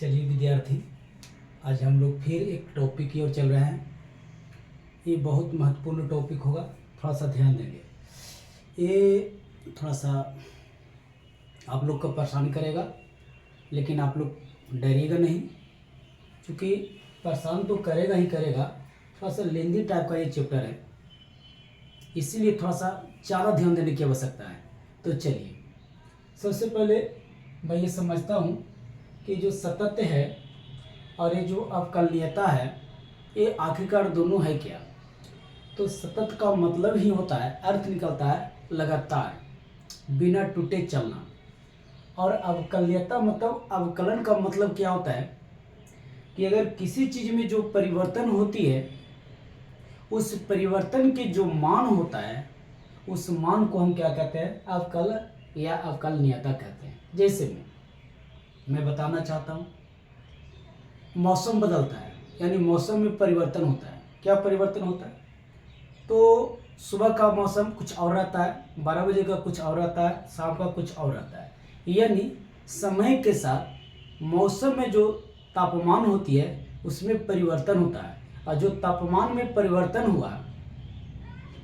चलिए विद्यार्थी, आज हम लोग फिर एक टॉपिक की ओर चल रहे हैं। ये बहुत महत्वपूर्ण टॉपिक होगा, थोड़ा सा ध्यान देंगे। ये थोड़ा सा आप लोग को परेशान करेगा, लेकिन आप लोग डरिएगा नहीं, क्योंकि परेशान तो करेगा ही करेगा। थोड़ा सा लेंदी टाइप का ये चैप्टर है, इसीलिए थोड़ा सा ज़्यादा ध्यान देने की आवश्यकता है। तो चलिए, सबसे पहले मैं ये समझता हूँ कि जो सतत है और ये जो अवकलनीयता है, ये आखिरकार दोनों है क्या। तो सतत का मतलब ही होता है, अर्थ निकलता है लगातार, बिना टूटे चलना। और अवकलनीयता मतलब, अवकलन का मतलब क्या होता है कि अगर किसी चीज़ में जो परिवर्तन होती है, उस परिवर्तन के जो मान होता है, उस मान को हम क्या कहते हैं, अवकल या अवकलनीयता कहते हैं। जैसे मैं बताना चाहता हूँ, मौसम बदलता है, यानी मौसम में परिवर्तन होता है। क्या परिवर्तन होता है? तो सुबह का मौसम कुछ और रहता है, 12 बजे का कुछ और रहता है, शाम का कुछ और रहता है। यानी समय के साथ मौसम में जो तापमान होती है, उसमें परिवर्तन होता है। और जो तापमान में परिवर्तन हुआ,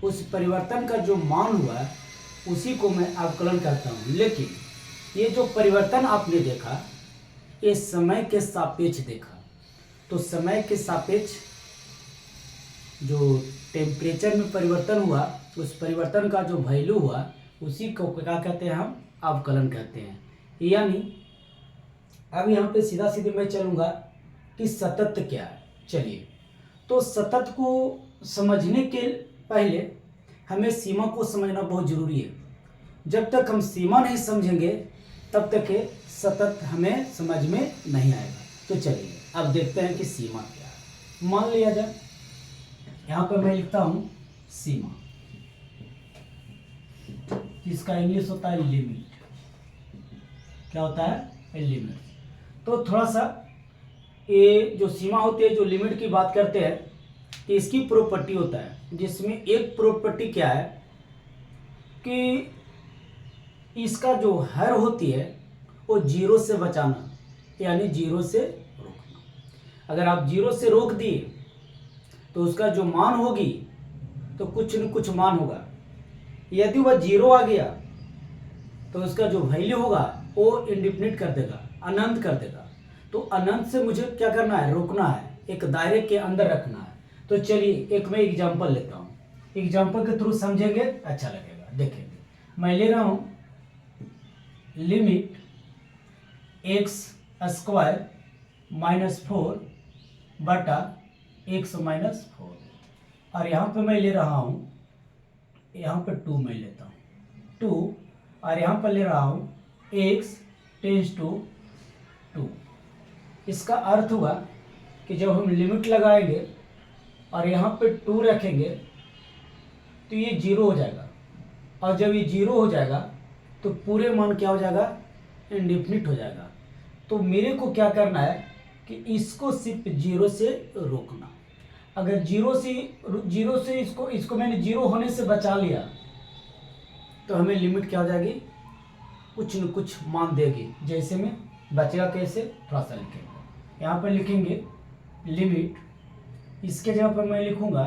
उस परिवर्तन का जो मान हुआ, उसी को मैं अवकलन कहता हूँ। लेकिन ये जो परिवर्तन आपने देखा, ये समय के सापेक्ष देखा। तो समय के सापेक्ष जो टेम्परेचर में परिवर्तन हुआ, उस परिवर्तन का जो वैल्यू हुआ, उसी को क्या कहते हैं, हम अवकलन कहते हैं। यानी अब यहाँ पे सीधा सीधे मैं चलूँगा कि सतत क्या है। चलिए, तो सतत को समझने के पहले हमें सीमा को समझना बहुत ज़रूरी है। जब तक हम सीमा नहीं समझेंगे, तब तक ये सतत हमें समझ में नहीं आएगा। तो चलिए अब देखते हैं कि सीमा क्या है। मान लिया जाए, यहाँ पर मैं लिखता हूँ सीमा, इसका इंग्लिश होता है लिमिट। क्या होता है? लिमिट। तो थोड़ा सा ये जो सीमा होती है, जो लिमिट की बात करते हैं, कि इसकी प्रॉपर्टी होता है, जिसमें एक प्रॉपर्टी क्या है कि इसका जो हर होती है वो जीरो से बचाना, यानी जीरो से रोकना। अगर आप जीरो से रोक दिए तो उसका जो मान होगी, तो कुछ न कुछ मान होगा। यदि वह जीरो आ गया तो उसका जो वैल्यू होगा वो इंडिफिनिट कर देगा, अनंत कर देगा। तो अनंत से मुझे क्या करना है, रोकना है, एक दायरे के अंदर रखना है। तो चलिए एक मैं एग्जांपल लेता हूँ, एग्जांपल के थ्रू समझेंगे, अच्छा लगेगा। देखेंगे, मैं ले रहा हूँ लिमिट एक्स स्क्वायर माइनस 4 बटा एक्स माइनस 4, और यहाँ पे मैं ले रहा हूँ, यहाँ पे 2 मैं लेता हूँ 2, और यहाँ पर ले रहा हूँ एक्स टेंस टू 2। इसका अर्थ हुआ कि जब हम लिमिट लगाएंगे और यहाँ पे 2 रखेंगे, तो ये जीरो हो जाएगा। और जब ये जीरो हो जाएगा तो पूरे मान क्या हो जाएगा, इंडिफिनिट हो जाएगा। तो मेरे को क्या करना है कि इसको सिर्फ जीरो से रोकना। अगर जीरो से इसको मैंने जीरो होने से बचा लिया, तो हमें लिमिट क्या हो जाएगी, कुछ न कुछ मान देगी। जैसे में बचेगा कैसे, थोड़ा सा लिखेंगे। यहाँ पर लिखेंगे लिमिट, इसके जगह पर मैं लिखूँगा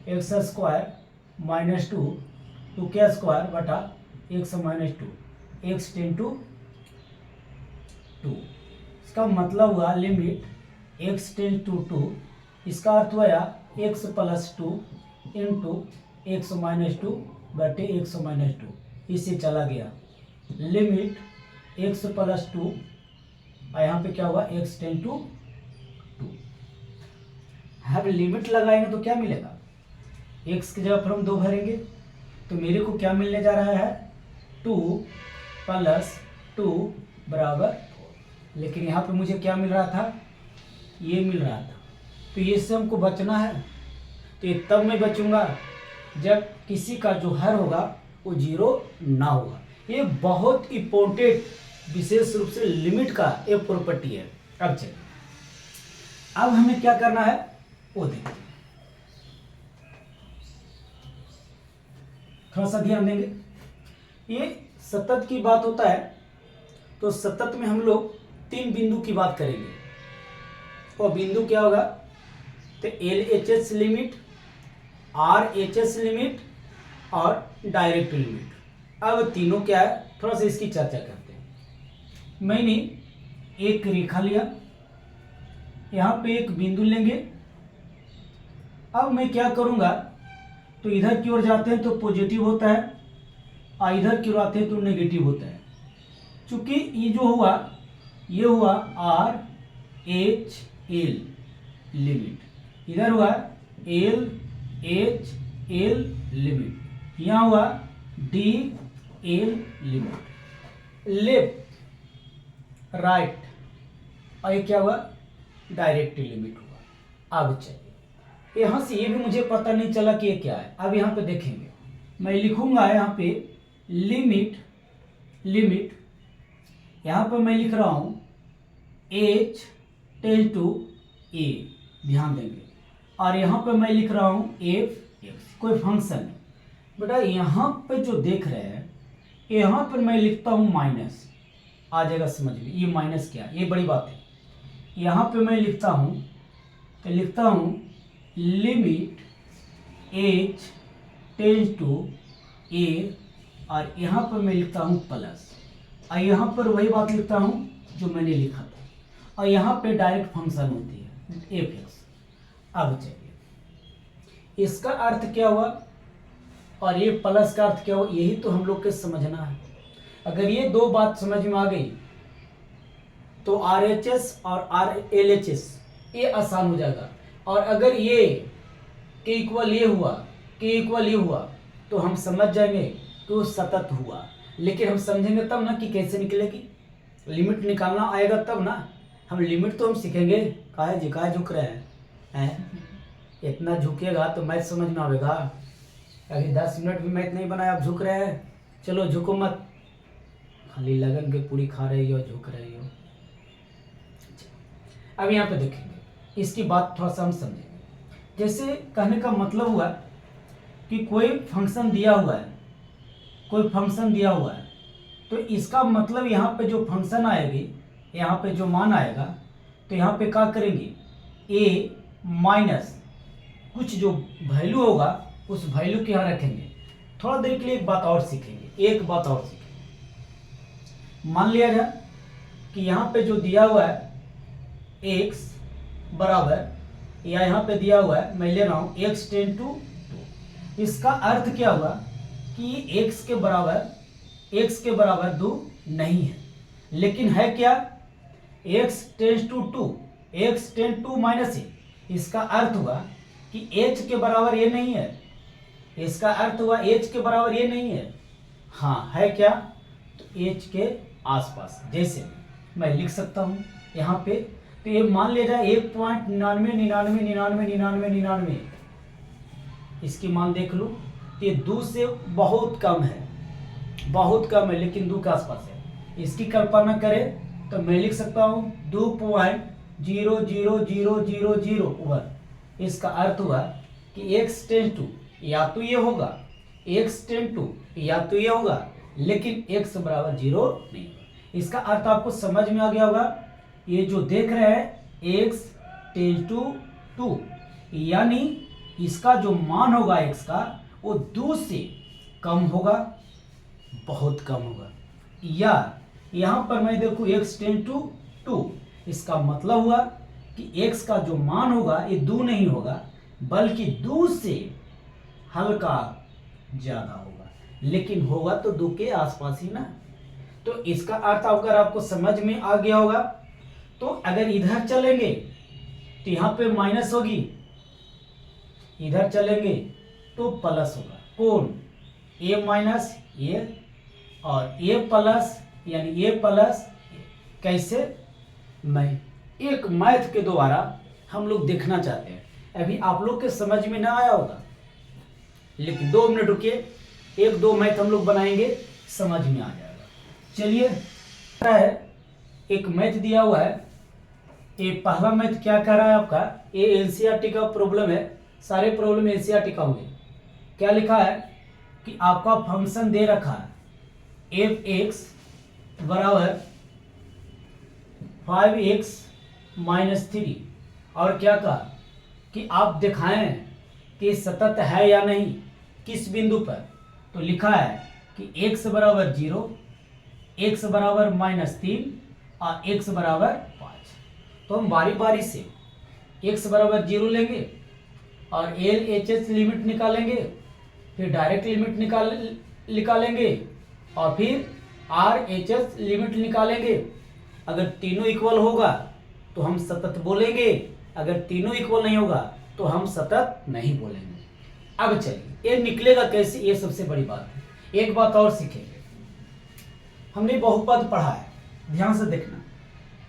एक्स स्क्वायर माइनस 2 के स्क्वायर बटा x minus 2, x tend to 2। इसका मतलब हुआ लिमिट एक्स टेन टू 2, इसका अर्थ हुआ x plus 2 into x minus 2 बटे एक्स माइनस 2। इससे चला गया लिमिट एक्स प्लस 2, और यहाँ पे क्या हुआ, एक्स टेन टू 2। अब लिमिट लगाएंगे तो क्या मिलेगा, एक्स की जगह पर हम 2 भरेंगे, तो मेरे को क्या मिलने जा रहा है, 2 प्लस 2 बराबर 4। लेकिन यहाँ पे मुझे क्या मिल रहा था, ये मिल रहा था। तो ये से हमको बचना है। तो ये तब मैं बचूंगा जब किसी का जो हर होगा वो जीरो ना होगा। ये बहुत इंपॉर्टेंट, विशेष रूप से लिमिट का एक प्रॉपर्टी है। अब चलिए, अब हमें क्या करना है वो देखिए, थोड़ा सा ध्यान देंगे। ये सतत की बात होता है, तो सतत में हम लोग 3 बिंदु की बात करेंगे। वो बिंदु क्या होगा, तो LHS लिमिट, RHS लिमिट और डायरेक्ट लिमिट। अब तीनों क्या है, थोड़ा सा इसकी चर्चा करते हैं। मैंने एक रेखा लिया, यहाँ पे एक बिंदु लेंगे। अब मैं क्या करूँगा, तो इधर की ओर जाते हैं तो पॉजिटिव होता है और इधर की ओर आते हैं तो नेगेटिव होता है। चूंकि ये जो हुआ, ये हुआ RHL लिमिट, इधर हुआ LHL लिमिट, यहाँ हुआ DL लिमिट, लेफ्ट राइट, और ये क्या हुआ, डायरेक्ट लिमिट हुआ। अब चलिए यहाँ से ये भी मुझे पता नहीं चला कि ये क्या है। अब यहाँ पे देखेंगे, मैं लिखूंगा यहाँ पे लिमिट, यहाँ पर मैं लिख रहा हूं H टेंड टू A, ध्यान देंगे, और यहाँ पर मैं लिख रहा हूं F कोई फंक्शन है। बेटा यहाँ पे जो देख रहे हैं, यहाँ पर मैं लिखता हूं माइनस, आ जाएगा समझ में, ये माइनस क्या है, ये बड़ी बात है। यहाँ पे मैं लिखता हूं limit H tend to A, और यहाँ पर मैं लिखता हूँ प्लस, और यहाँ पर वही बात लिखता हूँ जो मैंने लिखा था, और यहाँ पे डायरेक्ट फंक्शन होती है fx। अब चलिए इसका अर्थ क्या हुआ और ये प्लस का अर्थ क्या हुआ, यही तो हम लोग के समझना है। अगर ये दो बात समझ में आ गई तो RHS और LHS ये आसान हो जाएगा। और अगर ये के इक्वल ये हुआ, के इक्वल ये हुआ, तो हम समझ जाएंगे कि वो सतत हुआ। लेकिन हम समझेंगे तब ना कि कैसे निकलेगी, लिमिट निकालना आएगा तब ना। हम लिमिट तो हम सीखेंगे, काहे जी काहे झुक रहे हैं, इतना झुकेगा तो मैथ समझ में आएगा। अभी 10 मिनट भी मैथ नहीं बनाया, आप झुक रहे हैं। चलो झुको मत, खाली लगन के पूरी खा रही हो, झुक रही हो। अब यहाँ पे देखेंगे, इसकी बात थोड़ा सा हम समझेंगे। जैसे कहने का मतलब हुआ कि कोई फंक्शन दिया हुआ है, तो इसका मतलब यहाँ पे जो फंक्शन आएगी, यहाँ पे जो मान आएगा, तो यहाँ पे क्या करेंगे, a माइनस कुछ जो वैल्यू होगा उस वैल्यू के यहाँ रखेंगे। थोड़ा देर के लिए एक बात और सीखेंगे, मान लिया जाए कि यहाँ पे जो दिया हुआ है x बराबर, या यहाँ पे दिया हुआ है, मैं ले रहा हूँ x टेंड टू 2। इसका अर्थ क्या हुआ कि x के बराबर 2 नहीं है, लेकिन है क्या, x tend to 2, x tend to minus A. इसका अर्थ हुआ कि h के बराबर ये नहीं है, इसका अर्थ हुआ h के बराबर ये नहीं है। हाँ है क्या, तो h के आसपास। जैसे मैं लिख सकता हूँ यहाँ पे, तो ये मान लिया जाए 1.99, इसकी मान देख लो, तो ये 2 से बहुत कम है, लेकिन 2 के आसपास है। इसकी कल्पना करें तो मैं लिख सकता हूँ 2.00001। इसका अर्थ हुआ कि x टेंड टू या तो ये होगा, लेकिन x बराबर 0 नहीं होगा। इसका अर्थ आपको समझ में आ गया होगा। ये जो देख रहे हैं x टेंड टू 2, यानी इसका जो मान होगा x का वो 2 से कम होगा, बहुत कम होगा। या यहाँ पर मैं देखूँ x टेंड टू 2, इसका मतलब हुआ कि x का जो मान होगा ये 2 नहीं होगा, बल्कि 2 से हल्का ज्यादा होगा, लेकिन होगा तो 2 के आसपास ही ना। तो इसका अर्थ अगर आपको समझ में आ गया होगा, तो अगर इधर चलेंगे तो यहाँ पे माइनस होगी, इधर चलेंगे तो प्लस होगा। कौन, a माइनस ये और a प्लस, यानी a प्लस। कैसे, मैं एक मैथ के द्वारा हम लोग देखना चाहते हैं। अभी आप लोग के समझ में ना आया होगा, लेकिन 2 मिनट रुकिए, 1-2 मैथ हम लोग बनाएंगे, समझ में आ जाएगा। चलिए, एक मैथ दिया हुआ है। ये पहला मैथ क्या कह रहा है आपका, ये एनसीईआरटी का प्रॉब्लम है, सारे प्रॉब्लम एनसीईआरटी का होंगे। क्या लिखा है कि आपका फंक्शन दे रखा है f(x) बराबर 5x - 3, और क्या कहा कि आप दिखाएं कि सतत है या नहीं, किस बिंदु पर। तो लिखा है कि x बराबर 0, x बराबर -3 और x बराबर 5। तो हम बारी बारी से x बराबर 0 लेंगे और एल एच एस लिमिट निकालेंगे, फिर डायरेक्ट लिमिट निकालेंगे और फिर आर एच एस लिमिट निकालेंगे। अगर तीनों इक्वल होगा तो हम सतत बोलेंगे, अगर तीनों इक्वल नहीं होगा तो हम सतत नहीं बोलेंगे। अब चलिए ये निकलेगा कैसे, ये सबसे बड़ी बात है। एक बात और सीखेंगे, हमने बहुपद पढ़ा है, ध्यान से देखना।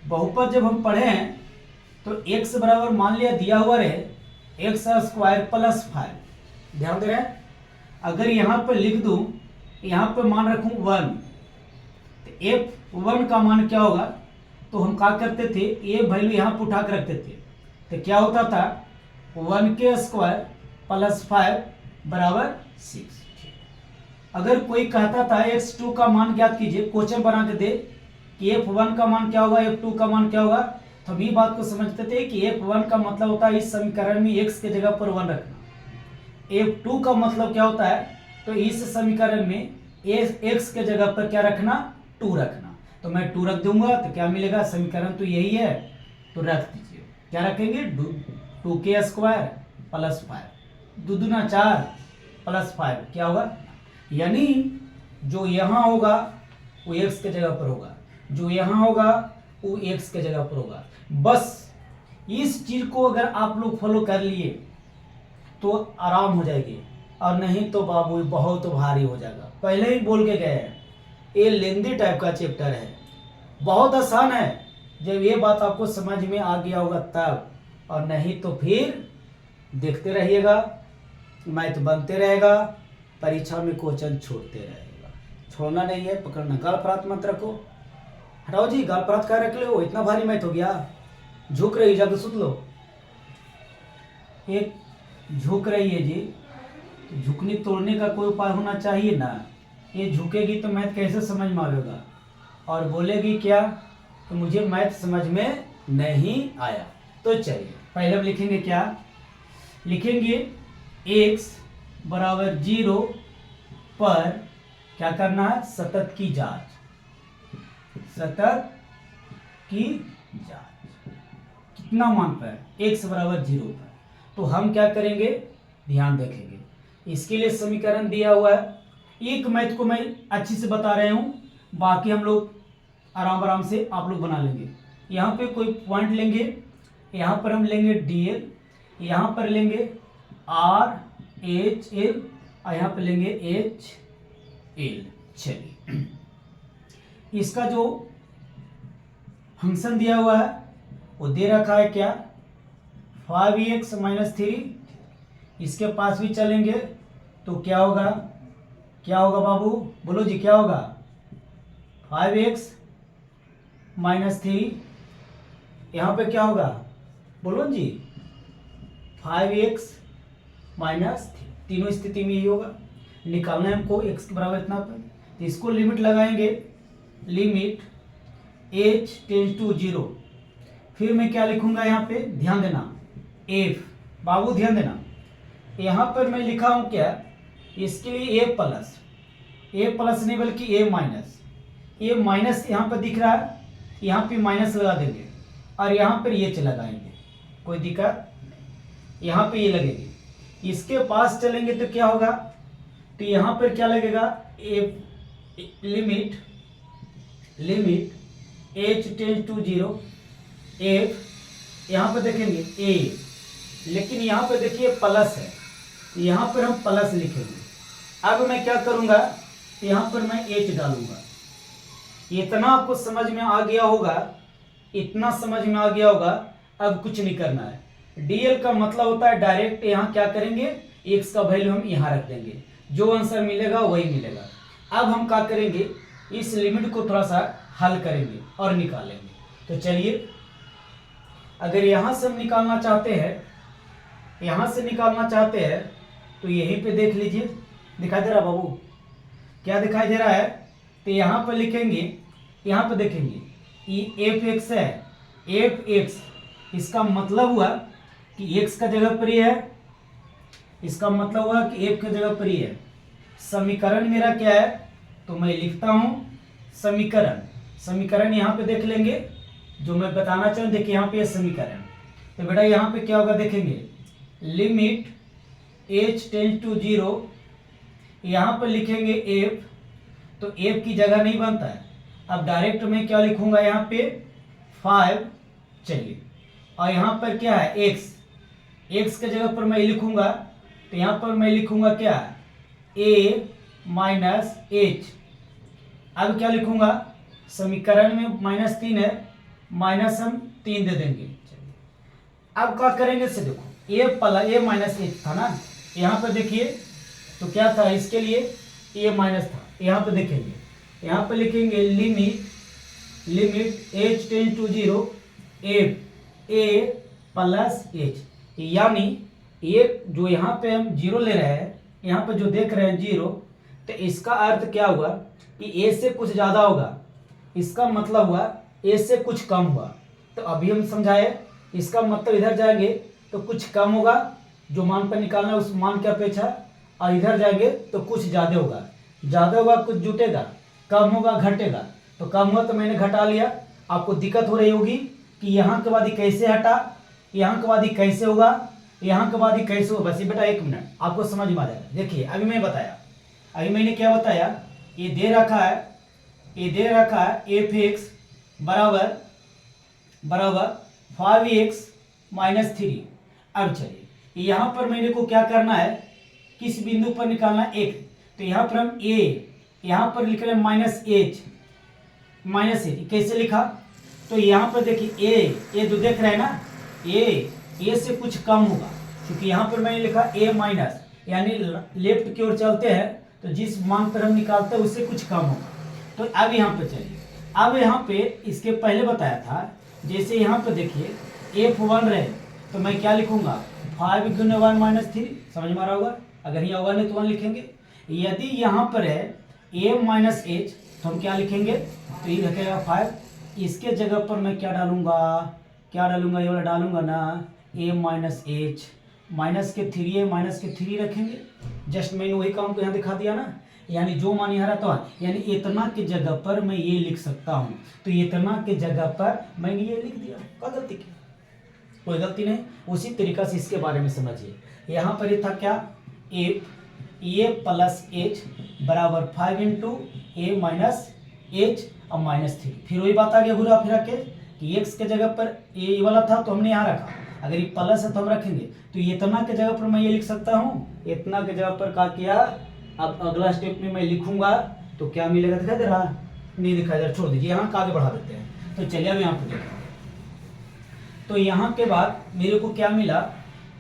बहुपद जब हम पढ़े हैं तो x बराबर मान लिया दिया हुआ रहे x² + 5, ध्यान दे रहे हैं। अगर यहाँ पर लिख दूं, यहाँ पर मान रखूं 1, तो f1 का मान क्या होगा, तो हम क्या करते थे, ये वैल्यू यहाँ पर उठा कर रखते थे। तो क्या होता था 1² + 5 बराबर 6। अगर कोई कहता था x2 का मान ज्ञात कीजिए, क्वेश्चन बना के दे कि f1 का मान क्या होगा, f2 का मान क्या होगा, तो हम ये बात को समझते थे कि f1 का मतलब होता है इस समीकरण में x के जगह पर 1 रखना। f2 का मतलब क्या होता है, तो इस समीकरण में x के जगह पर क्या रखना, 2 रखना। तो मैं 2 रख दूंगा तो क्या मिलेगा, समीकरण तो यही है, तो रख दीजिए। क्या रखेंगे, 2k² + 5, 2 दूना 4 + 5 क्या होगा, यानी जो यहाँ होगा वो x के जगह पर होगा, जो यहाँ होगा वो x के जगह पर होगा। बस इस चीज को अगर आप लोग फॉलो कर लिए तो आराम हो जाएगी, और नहीं तो बाबू बहुत भारी हो जाएगा। पहले ही बोल के गए हैं, ये लेंदी टाइप का चैप्टर है, बहुत आसान है। जब ये बात आपको समझ में आ गया होगा तब, और नहीं तो फिर देखते रहिएगा, मैथ बनते रहेगा, परीक्षा में क्वेश्चन छोड़ते रहेगा। छोड़ना नहीं है, पकड़ना। गाल परात मत रखो, हटाओ जी, गाल परात का रख लो, इतना भारी मैथ हो गया। झुक रही, जाकर सुत लो। एक झुक रही है जी, तो झुकने तोड़ने का कोई उपाय होना चाहिए ना। ये झुकेगी तो मैथ कैसे समझ में आएगा, और बोलेगी क्या तो मुझे मैथ समझ में नहीं आया। तो चलिए पहले हम लिखेंगे, क्या लिखेंगे, x बराबर 0 पर क्या करना है, सतत की जांच, सतत की जांच कितना मान पर, x बराबर 0 पर। तो हम क्या करेंगे, ध्यान देखेंगे। इसके लिए समीकरण दिया हुआ है, एक मैथ को मैं अच्छी से बता रहे हूं, बाकी हम लोग आराम आराम से आप लोग बना लेंगे। यहाँ पे कोई पॉइंट लेंगे, यहाँ पर हम लेंगे dl, यहाँ पर लेंगे RHL और यहाँ पर लेंगे HL। चलिए इसका जो फंक्शन दिया हुआ है वो दे रखा है क्या, 5x - 3। इसके पास भी चलेंगे तो क्या होगा, क्या होगा बाबू, बोलो जी, क्या होगा, 5x - 3। यहाँ पे क्या होगा, बोलो जी, 5x - 3। तीनों स्थिति में यही होगा। निकालना है हमको x के बराबर इतना पर, तो इसको लिमिट लगाएंगे, लिमिट h टेंड्स टू 0। फिर मैं क्या लिखूंगा, यहाँ पे ध्यान देना, f, बाबू ध्यान देना, यहाँ पर मैं लिखा हूँ क्या, इसके लिए a प्लस नहीं बल्कि a माइनस यहाँ पर दिख रहा है, यहाँ पे माइनस लगा देंगे और यहाँ पर ये लगाएंगे, कोई दिक्कत नहीं। यहाँ पे ये लगेगी, इसके पास चलेंगे तो क्या होगा, तो यहाँ पर क्या लगेगा, limit h tends to 0 f, यहाँ पर देखेंगे a, लेकिन यहाँ पर देखिए प्लस है, यहाँ पर हम प्लस लिखेंगे। अब मैं क्या करूँगा, यहाँ पर मैं h डालूंगा। इतना आपको समझ में आ गया होगा, इतना समझ में आ गया होगा। अब कुछ नहीं करना है, dl का मतलब होता है डायरेक्ट यहाँ क्या करेंगे, x का वैल्यू हम यहाँ रख देंगे, जो आंसर मिलेगा वही मिलेगा। अब हम क्या करेंगे, इस लिमिट को थोड़ा सा हल करेंगे और निकालेंगे। तो चलिए, अगर यहाँ से हम निकालना चाहते हैं, यहाँ से निकालना चाहते हैं तो यहीं पे देख लीजिए, दिखाई दे रहा बाबू, क्या दिखाई दे रहा है, तो यहाँ पर लिखेंगे, यहाँ पर देखेंगे ये fx है, fx इसका मतलब हुआ कि x का जगह पर ये है, इसका मतलब हुआ कि f की जगह पर ये है। समीकरण मेरा क्या है, तो मैं लिखता हूं समीकरण यहाँ पे देख लेंगे जो मैं बताना चाहूँ। देखिए यहाँ पे ये समीकरण, तो बेटा यहाँ पे क्या होगा देखेंगे, लिमिट h टेंड टू 0, यहाँ पर लिखेंगे f, तो f की जगह नहीं बनता है। अब डायरेक्ट मैं क्या लिखूंगा यहाँ पे 5, चलिए, और यहाँ पर क्या है x के जगह पर मैं लिखूंगा, तो यहाँ पर मैं लिखूंगा क्या, a माइनस h। अब क्या लिखूंगा, समीकरण में -3 है, माइनस हम 3 दे देंगे। अब क्या करेंगे से देखो, a माइनस h था ना, यहाँ पर देखिए तो क्या था, इसके लिए a माइनस था। यहाँ पे देखेंगे, यहाँ पे लिखेंगे limit h tend to 0 a plus h, यानी ये जो यहाँ पे हम 0 ले रहे हैं, यहाँ पे जो देख रहे हैं 0, तो इसका अर्थ क्या हुआ कि a से कुछ ज़्यादा होगा, इसका मतलब हुआ a से कुछ कम हुआ। तो अभी हम समझाए, इसका मतलब इधर जाएंगे तो कुछ कम होगा, जो मान पर निकालना है उस मान की अपेक्षा, और इधर जाएंगे तो कुछ ज़्यादा होगा कुछ जुटेगा, कम होगा घटेगा। तो कम हुआ तो मैंने घटा लिया। आपको दिक्कत हो रही होगी कि यहाँ के बाद ही कैसे हटा, यहाँ के बाद ही कैसे होगा, यहाँ के बाद ही कैसे होगा। बस ये बेटा 1 मिनट, आपको समझ में आ जाएगा। देखिए अभी मैंने क्या बताया, ये दे रखा है f(x) बराबर 5x माइनस 3। अब चलिए यहाँ पर मेरे को क्या करना है, किस बिंदु पर निकालना है, 1। तो यहाँ पर हम यहाँ पर लिख रहे हैं माइनस h कैसे लिखा, तो यहाँ पर देखिए a जो देख रहे हैं ना, a से कुछ कम होगा, क्योंकि यहाँ पर मैंने लिखा a माइनस, यानी लेफ्ट की ओर चलते हैं तो जिस मान पर हम निकालते हैं उससे कुछ कम होगा। तो अब यहाँ पे चलिए, अब यहाँ पे इसके पहले बताया था, जैसे यहाँ पे देखिए f1 रहे तो मैं क्या लिखूंगा, 5 गुने 1 माइनस 3, समझ में आ रहा होगा। अगर यहाँ 1 है तो 1 लिखेंगे। यदि यहाँ पर है a माइनस h तो हम क्या लिखेंगे, तो ये रखेगा 5। इसके जगह पर मैं क्या डालूंगा, ये वाला डालूंगा ना, a माइनस h, माइनस के 3 रखेंगे। जस्ट मैंने वही काम को यहाँ दिखा दिया ना, यानी जो मान यहाँ रहता है, यानी इतना के जगह पर मैं ये लिख सकता हूँ, तो इतना के जगह पर मैंने ये लिख दिया। क्या गलती की, कोई गलती नहीं। उसी तरीका से इसके बारे में समझिए। यहाँ पर ये था क्या, a प्लस h बराबर 5 इंटू a माइनस h और माइनस 3। फिर वही बात आ गया घुरा फिरा के कि x के जगह पर a वाला था तो हमने यहाँ रखा, अगर ये प्लस है तो हम रखेंगे। तो इतना के जगह पर मैं ये लिख सकता हूँ, इतना के जगह पर क्या किया। अब अगला स्टेप में मैं लिखूंगा तो क्या मिलेगा, दिखाई दे रहा, नहीं दिखाई दे रहा, छोड़ दीजिए, यहाँ का आगे बढ़ा देते हैं। तो चलिए अब यहाँ पे देखो, तो यहाँ के बाद मेरे को क्या मिला,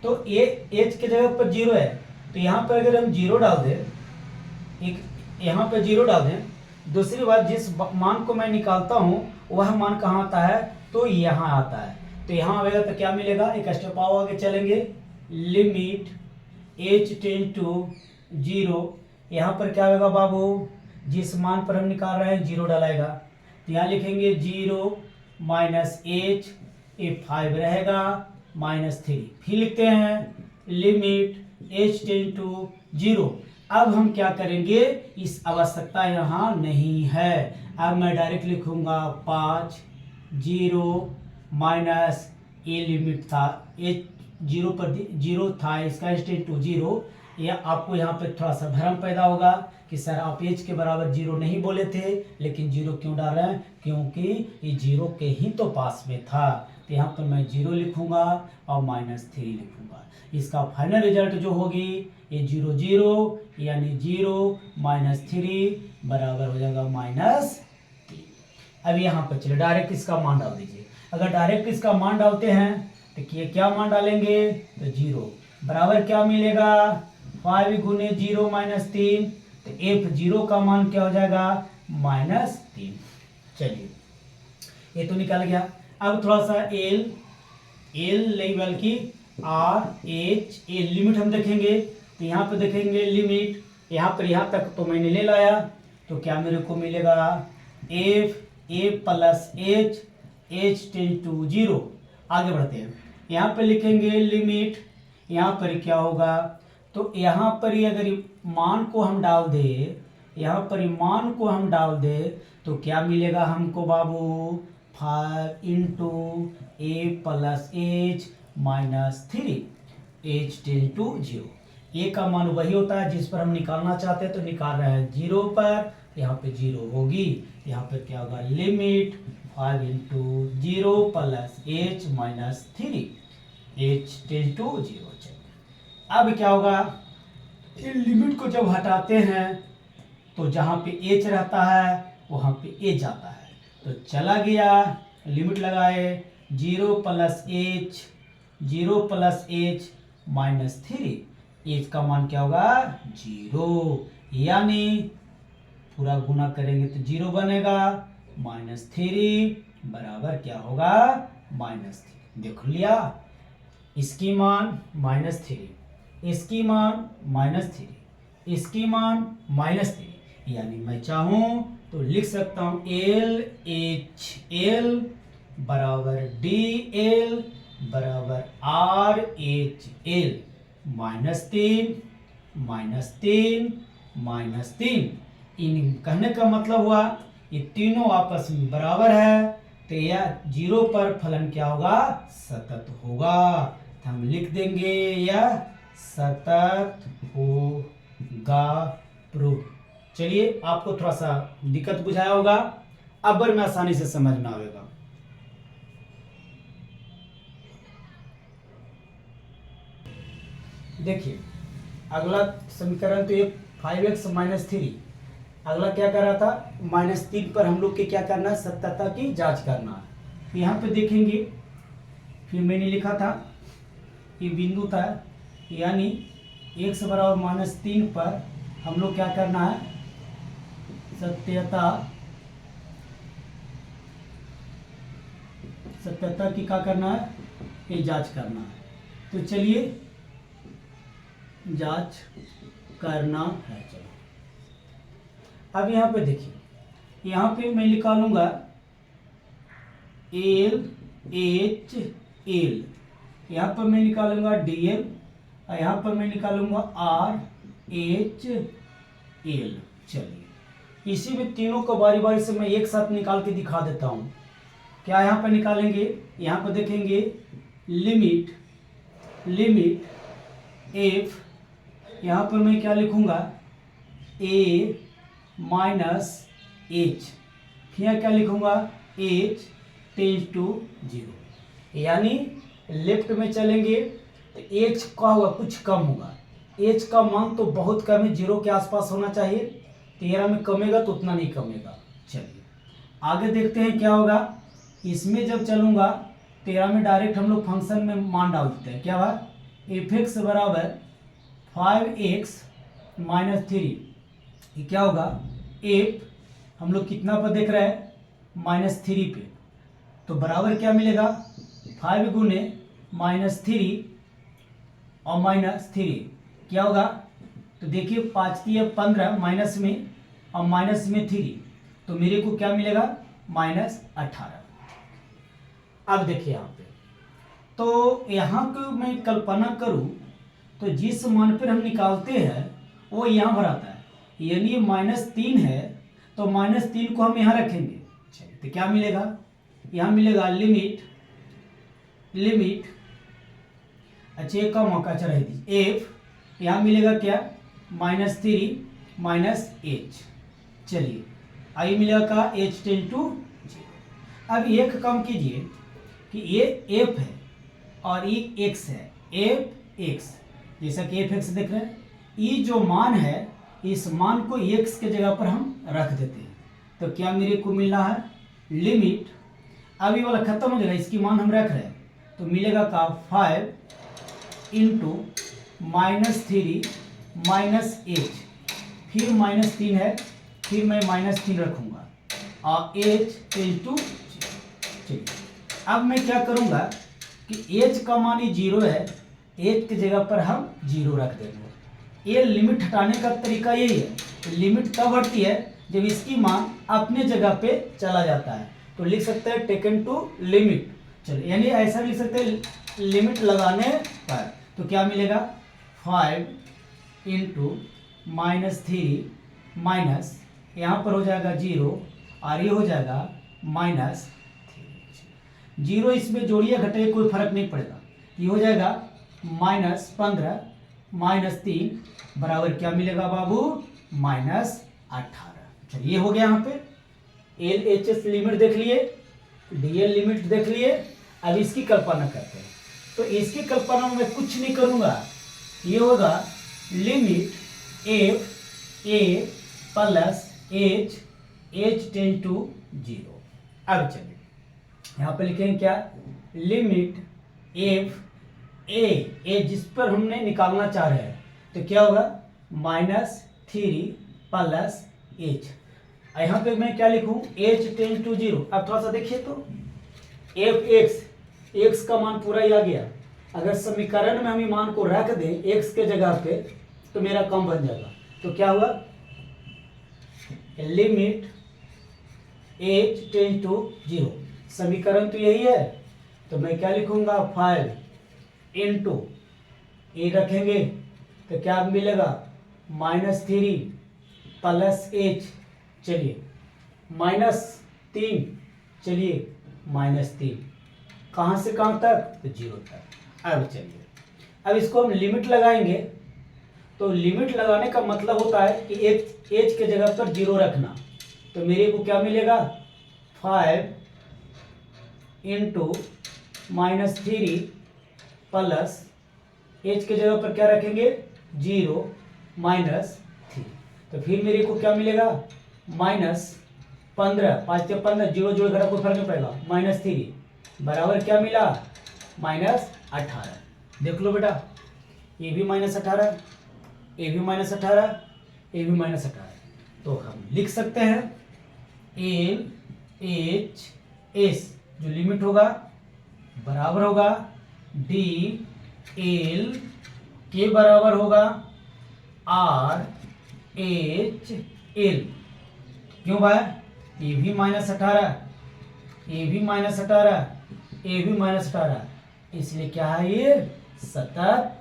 तो h के जगह पर 0 है, तो यहाँ पर अगर हम 0 डाल दें, यहाँ पर 0 डाल दें। दूसरी बात, जिस मान को मैं निकालता हूँ वह मान कहाँ आता है, तो यहाँ आता है। तो यहाँ आएगा तो क्या मिलेगा, एक स्टेप आओ आगे चलेंगे, लिमिट h टेंड टू 0, यहाँ पर क्या होगा बाबू, जिस मान पर हम निकाल रहे हैं 0 डालेगा, तो यहाँ लिखेंगे 0 माइनस h, ये 5 रहेगा माइनस 3। फिर लिखते हैं लिमिट h टेंड टू 0। अब हम क्या करेंगे, इस आवश्यकता यहाँ नहीं है, अब मैं डायरेक्ट लिखूंगा 5 0 माइनस, ये लिमिट था h 0 पर 0 था, इसका h टेंड टू 0। या आपको यहाँ पे थोड़ा सा भ्रम पैदा होगा कि सर आप h के बराबर 0 नहीं बोले थे, लेकिन 0 क्यों डाल रहे हैं, क्योंकि ये 0 के ही तो पास में था। तो यहाँ पर मैं 0 लिखूंगा और माइनस 3 लिखूंगा। इसका फाइनल रिजल्ट जो होगी ये 0 0, यानी 0 माइनस 3 बराबर हो जाएगा माइनस 3। अब यहाँ पर चलिए डायरेक्ट इसका मान डाल दीजिए। अगर डायरेक्ट इसका मान डालते हैं तो ये क्या मान डालेंगे, तो 0 बराबर क्या मिलेगा, 5 गुने 0 माइनस 3, तो f0 का मान क्या हो जाएगा, माइनस 3। चलिए ये तो निकल गया। अब थोड़ा सा एल लेवल की RH लिमिट हम देखेंगे, तो यहाँ पे देखेंगे लिमिट, यहाँ पर यहाँ तक तो मैंने ले लाया, तो क्या मेरे को मिलेगा f a plus h tend to 0, आगे बढ़ते हैं। यहाँ पे लिखेंगे लिमिट, यहाँ पर क्या होगा, तो यहाँ पर ही अगर मान को हम डाल दे, यहाँ पर ही मान को हम डाल दे तो क्या मिलेगा हमको बाबू, 5 into a plus h minus 3, h ten to 0। A का मान वही होता है जिस पर हम निकालना चाहते हैं, तो निकाल रहे हैं 0 पर, यहाँ पे 0 होगी, यहाँ पर क्या होगा, limit 5 into 0 plus h minus 3, h ten to 0। अब क्या होगा, इन लिमिट को जब हटाते हैं तो जहाँ पे एच रहता है वहाँ पे एच जाता है, तो चला गया, लिमिट लगाए 0 प्लस एच माइनस 3, एच का मान क्या होगा 0, यानी पूरा गुना करेंगे तो 0 बनेगा, -3 बराबर क्या होगा -3। देख लिया, इसकी मान -3, इसकी मान -3, इसकी मान -3, यानी मैं चाहूं तो लिख सकता हूं LHL बराबर DL बराबर RHL, -3 इन कहने का मतलब हुआ ये तीनों आपस में बराबर है, तो यह 0 पर फलन क्या होगा, सतत होगा, तो हम लिख देंगे यह सतत होगा प्रूफ। चलिए, आपको थोड़ा सा दिक्कत बुझाया होगा, अब में आसानी से समझ में आएगा। देखिए अगला समीकरण तो ये 5x माइनस 3, अगला क्या कर रहा था, -3 पर हम लोग के क्या करना है, सत्यता की जांच करना है। यहाँ पे देखेंगे, फिर मैंने लिखा था ये बिंदु था, यानी x बराबर -3 पर हम लोग क्या करना है, सत्यता की क्या करना है, ये जांच करना है। तो चलिए जांच करना है। चलो अब यहाँ पे देखिए, यहाँ पे मैं निकालूंगा LHL, यहाँ पर मैं निकालूंगा DL और यहाँ पर मैं निकालूंगा RHL। चलिए इसी में तीनों को बारी बारी से मैं एक साथ निकाल के दिखा देता हूँ। क्या यहाँ पर निकालेंगे, यहाँ पर देखेंगे लिमिट f, यहाँ पर मैं क्या लिखूंगा a माइनस h, फिर क्या लिखूंगा h टेंस टू 0, यानी लेफ्ट में चलेंगे तो h का होगा कुछ कम होगा, h का मान तो बहुत कम है, 0 के आसपास होना चाहिए, 13 में कमेगा तो उतना नहीं कमेगा। चलिए आगे देखते हैं क्या होगा, इसमें जब चलूंगा 13 में डायरेक्ट हम लोग फंक्शन में मान डाल देते हैं, क्या हुआ, f(x) बराबर 5x माइनस 3, ये क्या होगा, f हम लोग कितना पर देख रहे हैं, -3 पे, तो बराबर क्या मिलेगा, 5 गुने -3 और -3 क्या होगा, तो देखिए 5 3 15 माइनस में और माइनस में 3, तो मेरे को क्या मिलेगा -18। अब देखिए यहाँ पे, तो यहाँ को मैं कल्पना करूँ तो जिस मान पर हम निकालते हैं वो यहाँ पर आता है, यानी -3 है, तो -3 को हम यहाँ रखेंगे। चलिए तो क्या मिलेगा, यहाँ मिलेगा लिमिट अच्छा एक का मौका रह दीजिए f, यहाँ मिलेगा क्या -3 माइनस h, चलिए आई मिलेगा का h टेंस टू 0। अब एक काम कीजिए कि ये f है और ये x है, f(x), जैसा कि f(x) देख रहे हैं, ये जो मान है इस मान को x के जगह पर हम रख देते हैं, तो क्या मेरे को मिल रहा है, लिमिट अभी वाला खत्म हो जाएगा, इसकी मान हम रख रहे हैं, तो मिलेगा का 5 इंटू -3 माइनस h, फिर -3 है, फिर मैं -3 रखूंगा और h टेंस टू 0। चलिए अब मैं क्या करूंगा कि h का मान ही 0 है, h की जगह पर हम 0 रख देंगे। ये लिमिट हटाने का तरीका यही है, लिमिट तब हटती है जब इसकी मान अपने जगह पे चला जाता है, तो लिख सकते हैं टेकन टू लिमिट, चलो यानी ऐसा भी लिख सकते हैं लिमिट लगाने पर, तो क्या मिलेगा 5 इंटू -3 माइनस यहाँ पर हो जाएगा 0 और ये हो जाएगा -3। 0 इसमें जोड़िए घटाइए कोई फर्क नहीं पड़ेगा, ये हो जाएगा -15 -3 बराबर क्या मिलेगा बाबू -18। चलिए ये हो गया यहाँ पे LHS लिमिट देख लिए, DL लिमिट देख लिए। अब इसकी कल्पना करते हैं, तो इसकी कल्पना में मैं कुछ नहीं करूँगा, ये होगा limit f a plus h tend to 0। अब चलिए यहाँ पे लिखेंगे क्या, लिमिट f a जिस पर हमने निकालना चाह रहे हैं, तो क्या होगा -3 प्लस h। यहाँ पे मैं क्या लिखूं h टेंड टू 0। अब थोड़ा सा देखिए तो f x का मान पूरा ही आ गया। अगर समीकरण में हम ये मान को रख दें x के जगह पे तो मेरा काम बन जाएगा। तो क्या हुआ लिमिट h टेंड टू 0, समीकरण तो यही है, तो मैं क्या लिखूंगा 5 इंटू ए रखेंगे तो क्या मिलेगा -3 प्लस h, चलिए -3, चलिए -3 कहाँ से कहाँ तक, तो 0 तक। अब चलिए अब इसको हम लिमिट लगाएंगे, तो लिमिट लगाने का मतलब होता है कि h के जगह पर 0 रखना। तो मेरे को क्या मिलेगा 5 इंटू -3 प्लस h के जगह पर क्या रखेंगे 0 -3, तो फिर मेरे को क्या मिलेगा -15, 5 से 15, 0 जोड़ घटा कोई फर्क नहीं पड़ेगा, -3 बराबर क्या मिला -18। देख लो बेटा, ये भी -18, ये भी -18, ये भी -18। तो हम लिख सकते हैं LHS जो लिमिट होगा बराबर होगा DL के बराबर होगा RHL। क्यों भाई, ये भी -18, ये भी -18, ये भी -18, इसलिए क्या है ये सतत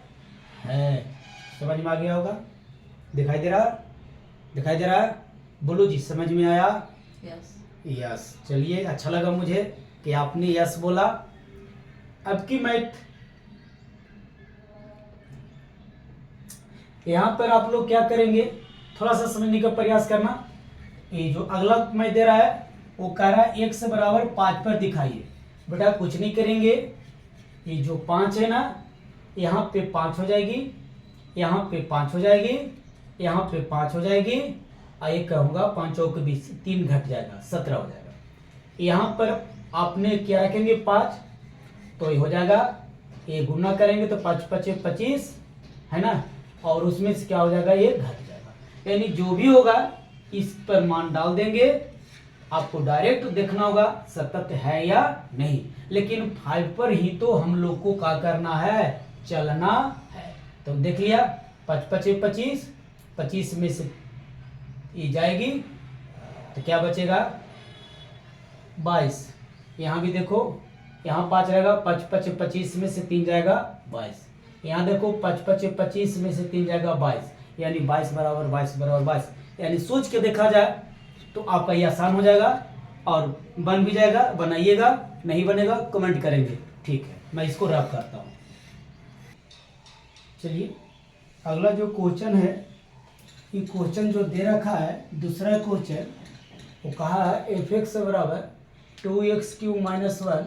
है। समझ में आ गया होगा, दिखाई दे रहा, दिखाई दे रहा है, बोलो जी समझ में आया। यस यस, चलिए अच्छा लगा मुझे कि आपने यस बोला। अब की मैथ यहाँ पर आप लोग क्या करेंगे, थोड़ा सा समझने का प्रयास करना। ये जो अगला मैथ दे रहा है वो कह रहा है x बराबर 5 पर दिखाइए। बेटा कुछ नहीं करेंगे, ये जो 5 है ना यहाँ पे 5 हो जाएगी, यहाँ पे 5 हो जाएगी, यहाँ पे 5 हो जाएगी, और ये कहूँगा 5 के बीच 3 घट जाएगा 17 हो जाएगा। यहाँ पर आपने क्या रखेंगे 5, तो ये हो जाएगा, ये गुना करेंगे तो 5 5 25 है ना, और उसमें से क्या हो जाएगा ये घट जाएगा। यानी जो भी होगा इस पर मान डाल देंगे, आपको डायरेक्ट देखना होगा सतत है या नहीं, लेकिन 5 पर ही तो हम लोग को क्या करना है, चलना है। तो देख लिया 5 5 25, 25 में से ये जाएगी तो क्या बचेगा 22। यहाँ भी देखो, यहाँ 5 रहेगा, 5 5 25 में से 3 जाएगा 22। यहाँ देखो 5 5 25 में से 3 जाएगा 22, यानी 22 बराबर 22 बराबर 22। यानी सोच के देखा जाए तो आपका ये आसान हो जाएगा और बन भी जाएगा। बनाइएगा, नहीं बनेगा कमेंट करेंगे, ठीक है। मैं इसको रब करता हूँ। चलिए अगला जो क्वेश्चन है, ये क्वेश्चन जो दे रखा है दूसरा क्वेश्चन, वो कहा है f(x) बराबर 2x³ - 1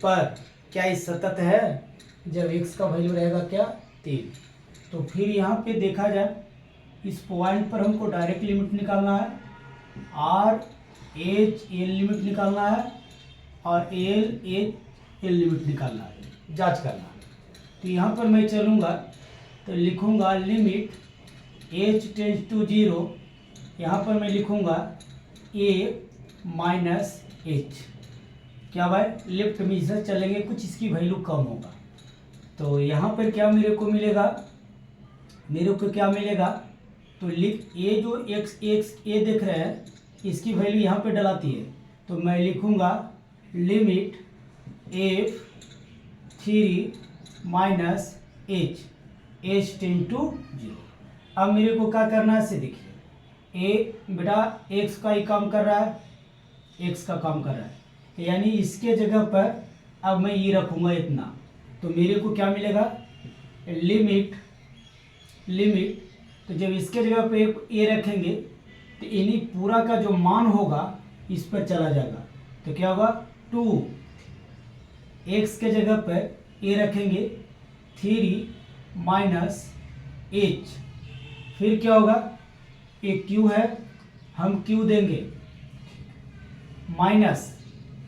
पर क्या ये सतत है जब x का वैल्यू रहेगा क्या 3। तो फिर यहाँ पे देखा जाए इस पॉइंट पर हमको डायरेक्ट लिमिट निकालना है, RHL लिमिट निकालना है और LHL लिमिट निकालना है, जांच करना है। तो यहाँ पर मैं चलूँगा तो लिखूँगा लिमिट h टेंड्स टू 0, यहाँ पर मैं लिखूँगा a माइनस h। क्या भाई लेफ्ट में इधर चलेंगे कुछ इसकी वैल्यू कम होगा, तो यहाँ पर क्या मेरे को मिलेगा, मेरे को क्या मिलेगा, तो लिख ये जो x a देख रहे हैं इसकी वैल्यू यहाँ पे डलाती है, तो मैं लिखूँगा limit F3 minus H tend to 0। अब मेरे को क्या करना है, से देखिए बेटा x का ही काम कर रहा है, x का काम कर रहा है, यानी इसके जगह पर अब मैं ये रखूँगा इतना, तो मेरे को क्या मिलेगा, लिमिट तो जब इसके जगह पे ये रखेंगे तो इन्हीं पूरा का जो मान होगा इस पर चला जाएगा, तो क्या होगा 2, x के जगह पर ये रखेंगे 3 माइनस h, फिर क्या होगा, ये q है, हम q देंगे, माइनस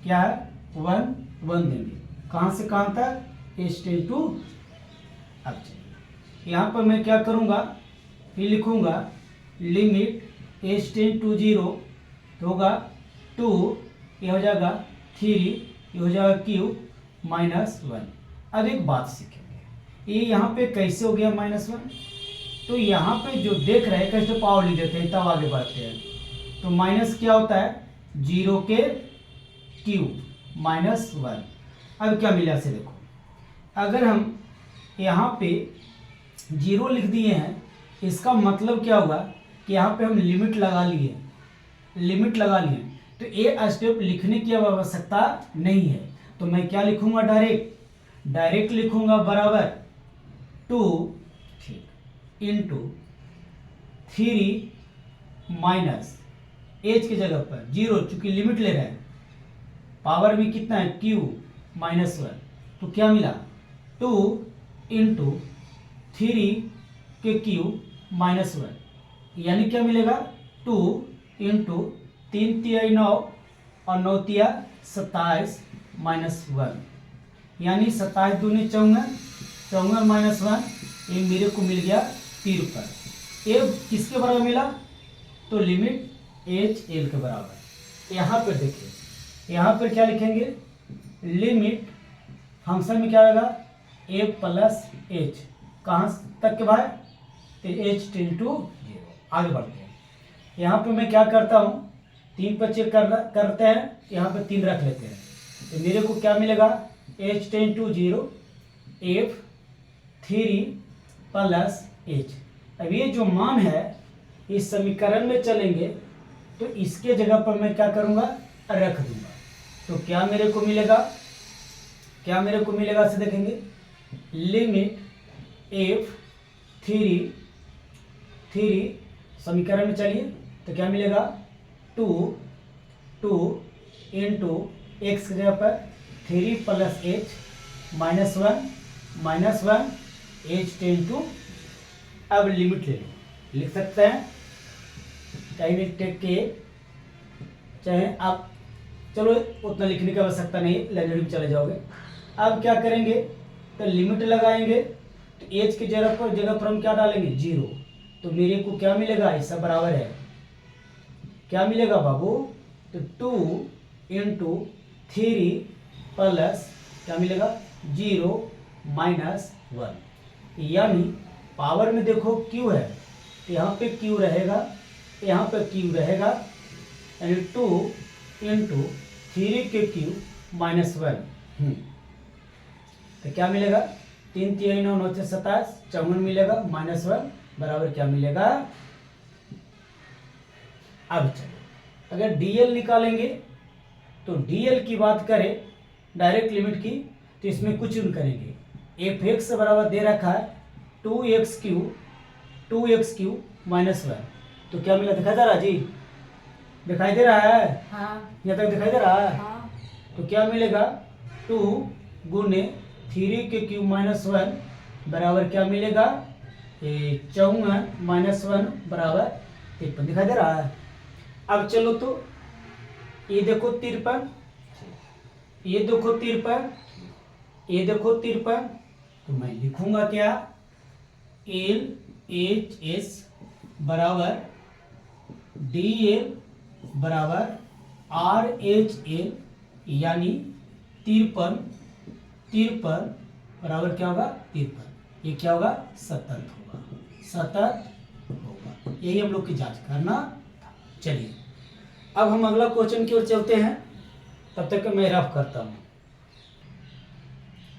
क्या है 1 देंगे, कहाँ से कहाँ तक, h टेन टू। अब यहाँ पर मैं क्या करूँगा, फिर लिखूँगा लिमिट h टेन टू 0 तो होगा 2, ये हो जाएगा 3, ये हो जाएगा q माइनस 1। अब एक बात सीखेंगे, ये यहाँ पे कैसे हो गया -1, तो यहाँ पे जो देख रहे हैं कैसे पावर लिख देते हैं, तब आगे बढ़ते हैं, तो माइनस क्या होता है 0 के क्यूब माइनस 1। अब क्या मिला से देखो, अगर हम यहाँ पे 0 लिख दिए हैं, इसका मतलब क्या हुआ कि यहाँ पे हम लिमिट लगा लिए, तो ये स्टेप लिखने की अब आवश्यकता नहीं है, तो मैं क्या लिखूंगा, डायरेक्ट लिखूंगा बराबर 2 इंटू 3 माइनस एच की जगह पर 0, चूंकि लिमिट ले रहे हैं, पावर में कितना है q माइनस 1, तो क्या मिला 2 इंटू 3 के क्यूब माइनस 1, यानी क्या मिलेगा 2 इंटू 3 तिया 9 और 9 तिया 27 माइनस 1, यानी 27 दूनी 54 माइनस 1, ये मेरे को मिल गया 53। ये किसके बराबर मिला, तो लिमिट एच एल के बराबर। यहाँ पर देखिए, यहाँ पर क्या लिखेंगे, लिमिट फंक्शन में क्या होगा ए प्लस एच, कहाँ तक के भाई, तो एच टेन टू 0। आगे बढ़ते हैं, यहाँ पे मैं क्या करता हूँ, 3 पर चेक करते हैं, यहाँ पे 3 रख लेते हैं, तो मेरे को क्या मिलेगा h ten to 0 F3 plus h. अब ये जो मान है इस समीकरण में चलेंगे तो इसके जगह पर मैं क्या करूँगा, रख दूंगा, तो क्या मेरे को मिलेगा से देखेंगे, लिमिट F3 समीकरण में चलिए, तो क्या मिलेगा 2 इंटू एक्स की जगह पर 3 plus h minus 1 h ten to. अब लिमिट ले लो, लिख सकते हैं, चाहे टेक के, चाहे आप, चलो उतना लिखने की आवश्यकता नहीं, लाइब्रेरी में चले जाओगे। अब क्या करेंगे, तो लिमिट लगाएंगे, तो एच की जगह पर हम क्या डालेंगे 0, तो मेरे को क्या मिलेगा, ऐसा बराबर है, क्या मिलेगा बाबू, तो 2 इंटू 3 प्लस क्या मिलेगा 0 माइनस 1, यानी पावर में देखो q है, तो यहाँ पे q रहेगा, यहाँ पे q रहेगा, यानी 2 इंटू 3 के क्यूब माइनस 1, तो क्या मिलेगा 3 3 9 9 27 54 मिलेगा, माइनस 1 बराबर क्या मिलेगा। अब चलो अगर dl निकालेंगे, तो dl की बात करें डायरेक्ट लिमिट की, तो इसमें कुछ नहीं करेंगे, f(x) बराबर दे रखा है 2x क्यूब माइनस 1, तो क्या मिला, दिखाई दे रहा जी, दिखाई दे रहा है, हाँ। यहाँ तक दिखाई दे रहा है, हाँ। तो क्या मिलेगा 2 गुने 3 के क्यूब माइनस 1 बराबर क्या मिलेगा 54 माइनस 1 बराबर 53, दिखाई दे रहा है। अब चलो तो ये देखो 53, ये देखो 53, ये देखो 53, तो मैं लिखूंगा क्या, एल एच एस बराबर डी एल बराबर आर एच एल, यानी 53 बराबर क्या होगा 53, ये क्या होगा 70 होगा। यही हम लोग की जांच करना था। चलिए अब हम अगला क्वेश्चन की ओर चलते हैं, तब तक मैं रफ करता हूँ।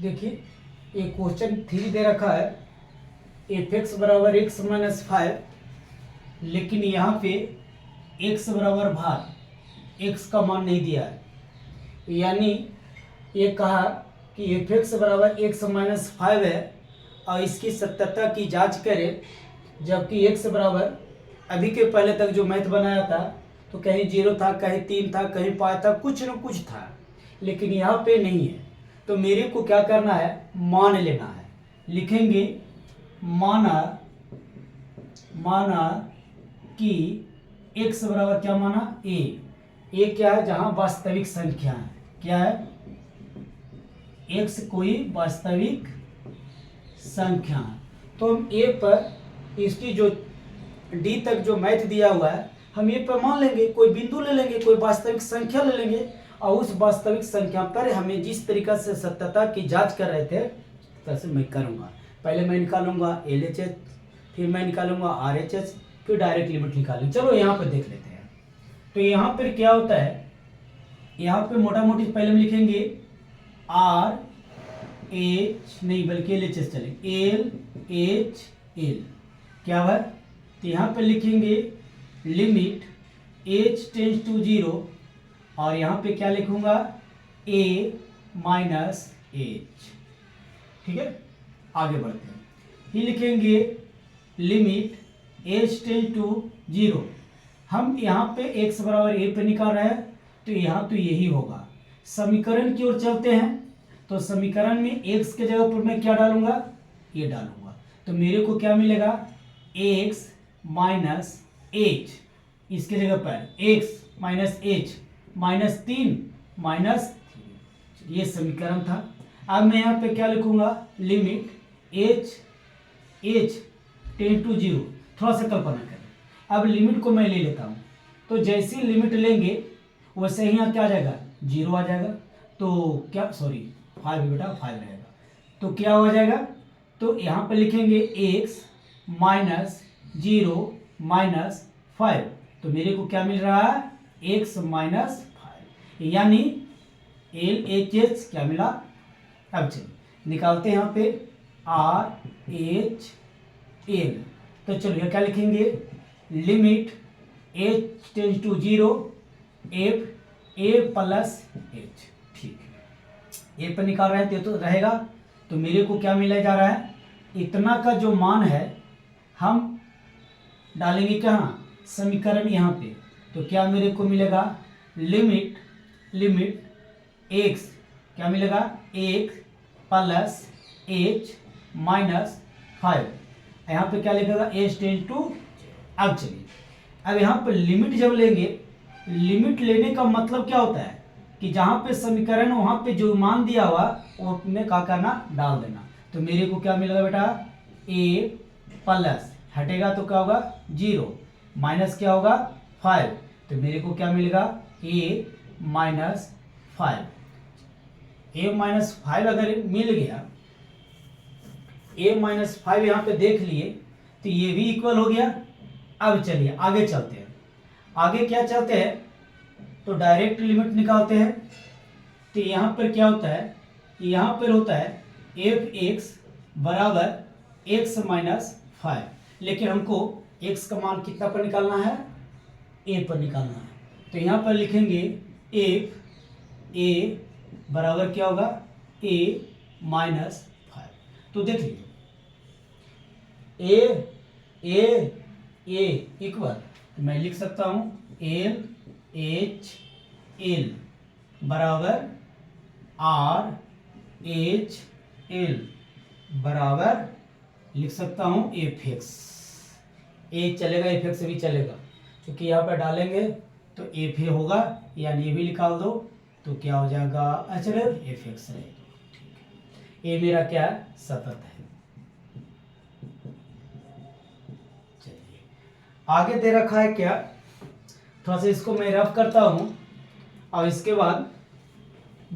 देखिए एक क्वेश्चन 3 दे रखा है एफ एक्स बराबर एक्स माइनस 5, लेकिन यहाँ पे एक्स बराबर भार एक्स का मान नहीं दिया है, यानी ये कहा कि एफ एक्स बराबर एक्स माइनस 5 है और इसकी सत्यता की जांच करें, जबकि एक्स बराबर अभी के पहले तक जो मैथ बनाया था तो कहीं 0 था, कहीं 3 था, कहीं 5 था, कुछ न कुछ था, लेकिन यहाँ पे नहीं है। तो मेरे को क्या करना है, मान लेना है। लिखेंगे माना कि x बराबर क्या माना, a क्या है, जहां वास्तविक संख्या है, क्या है, x कोई वास्तविक संख्या है। तो हम a पर इसकी जो d तक जो मैथ दिया हुआ है हम a पर मान लेंगे, कोई बिंदु ले लेंगे, कोई वास्तविक संख्या ले लेंगे और उस वास्तविक संख्या पर हमें जिस तरीका से सत्यता की जांच कर रहे थे वैसे मैं करूँगा। पहले मैं निकालूंगा LHS, फिर मैं निकालूंगा RHS, फिर डायरेक्ट लिमिट निकालेंगे। चलो यहाँ पर देख लेते हैं। तो यहाँ पर क्या होता है, यहाँ पे मोटा मोटी पहले हम लिखेंगे RH नहीं बल्कि LHS चलेंगे, LHL क्या है, तो यहाँ पे लिखेंगे लिमिट h टेंस टू 0 और यहाँ पे क्या लिखूंगा a माइनस h। ठीक है, आगे बढ़ते हैं। ये लिखेंगे लिमिट h टेंस टू 0, हम यहाँ पे x बराबर a पे निकाल रहे हैं तो यहाँ तो यही होगा। समीकरण की ओर चलते हैं, तो समीकरण में x के जगह पर मैं क्या डालूंगा, ये डालूंगा, तो मेरे को क्या मिलेगा x माइनस h, इसके जगह पर x minus h minus 3 minus, ये समीकरण था। अब मैं यहाँ पे क्या लिखूंगा, लिमिट h टेंड टू 0, थोड़ा सा कल्पना करें। अब लिमिट को मैं ले लेता हूँ, तो जैसी लिमिट लेंगे वैसे ही यहाँ क्या आ जाएगा, 0 आ जाएगा। तो क्या, सॉरी 5 बेटा 5 रहेगा, तो क्या हो जाएगा, तो यहाँ पे लिखेंगे x माइनस 0 माइनस 5, तो मेरे को क्या मिल रहा है, x माइनस 5, यानी LHS क्या मिला। अब चलिए निकालते हैं यहाँ पे RHL, तो चलो ये क्या लिखेंगे, limit h tends to 0 f a plus h। ठीक है, a पर निकाल रहे हैं तो रहेगा, तो मेरे को क्या मिला जा रहा है, इतना का जो मान है हम डालेंगे कहाँ, समीकरण यहाँ पे, तो क्या मेरे को मिलेगा, लिमिट x क्या मिलेगा, x प्लस h माइनस 5, यहाँ पे क्या लिखेगा h टेंस टू। अब चलिए, अब यहाँ पे लिमिट जब लेंगे, लिमिट लेने का मतलब क्या होता है कि जहाँ पे समीकरण वहाँ पे जो मान दिया हुआ वो में क्या करना, डाल देना। तो मेरे को क्या मिलेगा बेटा, a प्लस हटेगा तो क्या होगा 0 माइनस क्या होगा 5, तो मेरे को क्या मिलेगा a माइनस 5। a माइनस 5 अगर मिल गया, a माइनस 5 यहाँ पे देख लिए तो ये भी इक्वल हो गया। अब चलिए आगे चलते हैं, आगे क्या चलते हैं, तो डायरेक्ट लिमिट निकालते हैं। तो यहाँ पर क्या होता है, यहाँ पर होता है f(x) बराबर x माइनस 5, लेकिन हमको x का मान कितना पर निकालना है, a पर निकालना है। तो यहाँ पर लिखेंगे f a बराबर क्या होगा, a माइनस 5। तो देख लीजिए a इक्वल, मैं लिख सकता हूँ LHL बराबर RHL बराबर लिख सकता हूँ fx, a चलेगा fx भी चलेगा, क्योंकि यहाँ पर डालेंगे तो fa होगा, यानी ये भी निकाल दो तो क्या हो जाएगा, चलो fx रहेगा। ठीक है, a मेरा क्या है, सतत है। चलिए आगे दे रखा है क्या, थोड़ा सा इसको मैं रफ करता हूँ और इसके बाद